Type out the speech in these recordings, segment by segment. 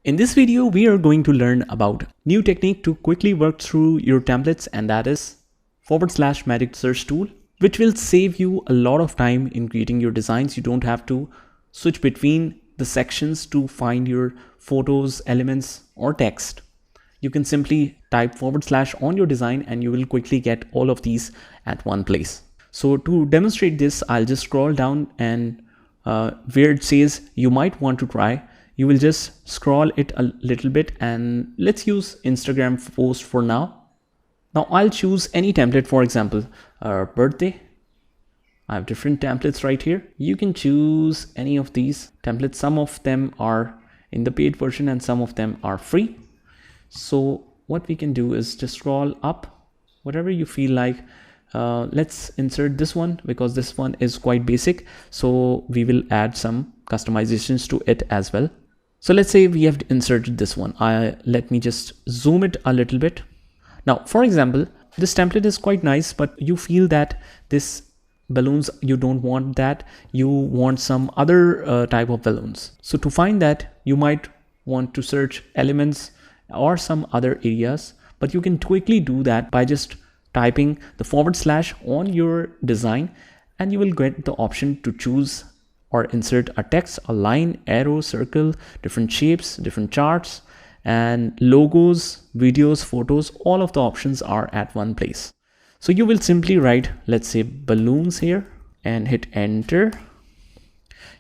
In this video, we are going to learn about new technique to quickly work through your templates, and that is / magic search tool, which will save you a lot of time in creating your designs. You don't have to switch between the sections to find your photos, elements, or text. You can simply type / on your design and you will quickly get all of these at one place. So to demonstrate this, I'll just scroll down and where it says you might want to try, you will just scroll it a little bit and let's use Instagram post for now. Now I'll choose any template, for example, birthday. I have different templates right here. You can choose any of these templates. Some of them are in the paid version and some of them are free. So what we can do is just scroll up, whatever you feel like. Let's insert this one because this one is quite basic. So we will add some customizations to it as well. So let's say we have inserted this one. Let me just zoom it a little bit. Now, for example, this template is quite nice, but you feel that this balloons, you don't want that. You want some other type of balloons. So to find that, you might want to search elements or some other areas, but you can quickly do that by just typing the / on your design, and you will get the option to choose or insert a text, a line, arrow, circle, different shapes, different charts, and logos, videos, photos. All of the options are at one place. So you will simply write, let's say, balloons here and hit enter.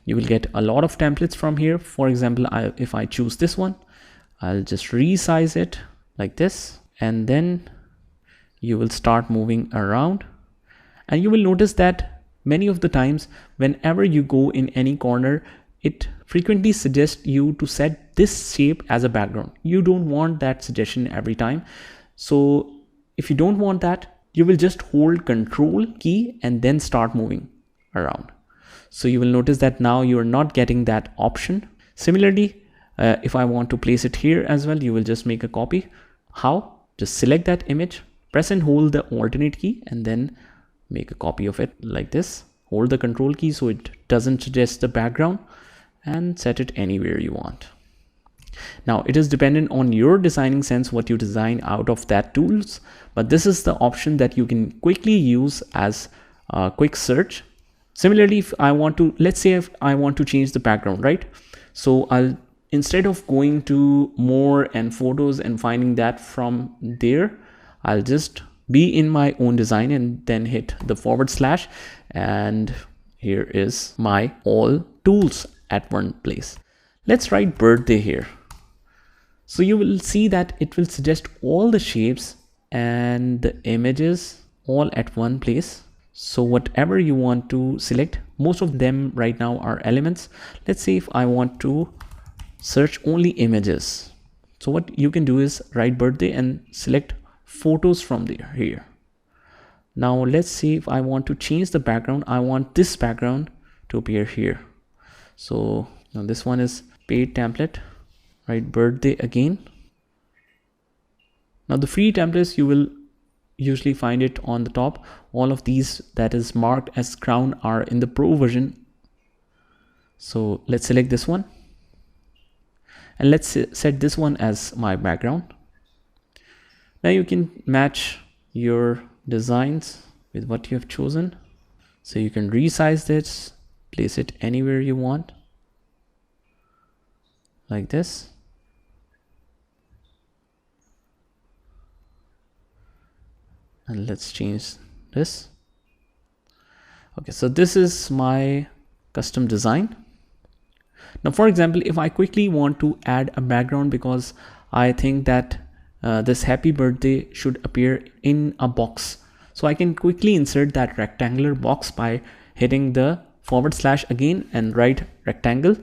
You will get a lot of templates from here. For example, if I choose this one, I'll just resize it like this, and then you will start moving around, and you will notice that many of the times whenever you go in any corner, it frequently suggests you to set this shape as a background. You don't want that suggestion every time. So if you don't want that, you will just hold Control key and then start moving around. So you will notice that now you are not getting that option. Similarly, if I want to place it here as well, you will just make a copy. How? Just select that image, press and hold the alternate key, and then make a copy of it like this. Hold the Control key so it doesn't suggest the background, and set it anywhere you want. Now it is dependent on your designing sense what you design out of that tools, but this is the option that you can quickly use as a quick search. Similarly, if I want to, let's say if I want to change the background, right? So instead of going to more and photos and finding that from there, I'll just be in my own design and then hit the / and here is my all tools at one place. Let's write birthday here. So you will see that it will suggest all the shapes and the images all at one place. So whatever you want to select, most of them right now are elements. Let's say if I want to search only images. So what you can do is write birthday and select photos from there here. Now let's see if I want to change the background. I want this background to appear here. So now this one is paid template, right? Birthday again. Now the free templates, you will usually find it on the top. All of these that is marked as crown are in the pro version. So let's select this one and let's set this one as my background. Now you can match your designs with what you have chosen. So you can resize this, place it anywhere you want, like this. And let's change this. Okay, so this is my custom design. Now, for example, if I quickly want to add a background because I think that this happy birthday should appear in a box, so I can quickly insert that rectangular box by hitting the / again and write rectangle.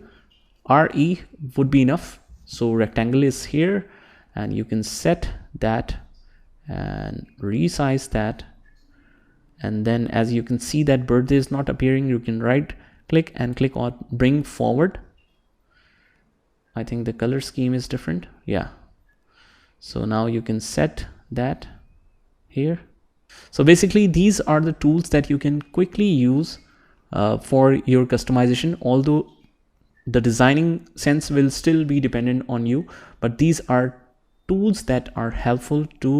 RE would be enough. So rectangle is here, and you can set that and resize that. And then as you can see that birthday is not appearing, you can right click and click on bring forward. I think the color scheme is different. Yeah. So now you can set that here. So basically these are the tools that you can quickly use for your customization. Although The designing sense will still be dependent on you, but these are tools that are helpful to